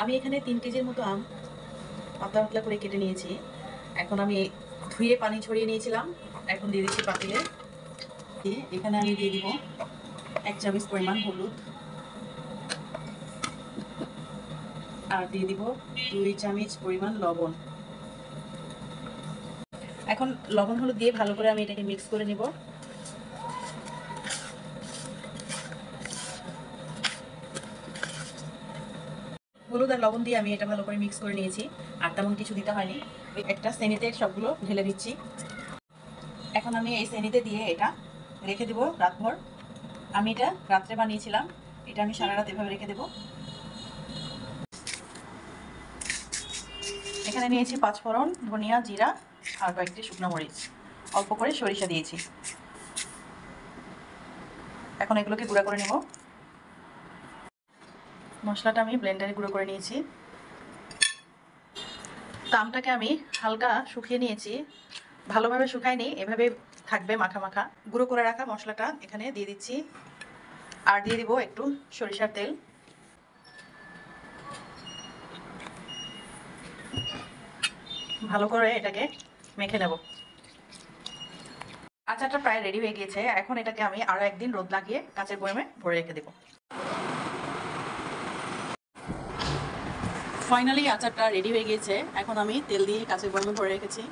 আমি এখানে 3 কেজির মতো আম পাতলা পাতলা করে কেটে নিয়েছি। এখন আমি ধুয়ে পানি ছড়িয়ে নিয়েছিলাম, এখন দিয়ে দিচ্ছি পাতিলে। এখানে আমি দিয়ে দিব 1 চামচ পরিমাণ হলুদ, আর দিয়ে দিব 2 চামচ পরিমাণ লবণ। এখন লবণ হলুদ দিয়ে ভালো করে আমি এটাকে মিক্স করে নেব। হলুদ আর লবণ দিয়ে আমি এটা ভালো করে মিক্স করে নিয়েছি, আর তেমন কিছু দিতে হয়নি। একটা সেনিতে সবগুলো ঢেলে দিচ্ছি। এখন আমি এই সেনিতে দিয়ে এটা রেখে দেবো রাতভর। আমি এটা রাত্রে বানিয়েছিলাম, এটা আমি সারা রাত এভাবে রেখে দেবো। এখানে নিয়েছি 5 ফোড়ন, ধনিয়া, জিরা আর কয়েকটি শুকনো মরিচ, অল্প করে সরিষা দিয়েছি। এখন এগুলোকে গুঁড়া করে নেব। মশলাটা আমি ব্লেন্ডারে গুঁড়ো করে নিয়েছি। আমটাকে আমি হালকা শুকিয়ে নিয়েছি, ভালোভাবে শুকায়নি, এভাবে থাকবে মাখা মাখা। গুঁড়ো করে রাখা মশলাটা এখানে দিয়ে দিচ্ছি, আর দিয়ে দিব একটু সরিষার তেল। ভালো করে এটাকে মেখে নেব। আচারটা প্রায় রেডি হয়ে গিয়েছে। এখন এটাকে আমি আরো একদিন রোদ লাগিয়ে কাঁচের বয়ামে ভরে রেখে দেব। ফাইনালি আচারটা রেডি হয়ে গিয়েছে। এখন আমি তেল দিয়ে কাঁচের বয়ামে ভরে রেখেছি।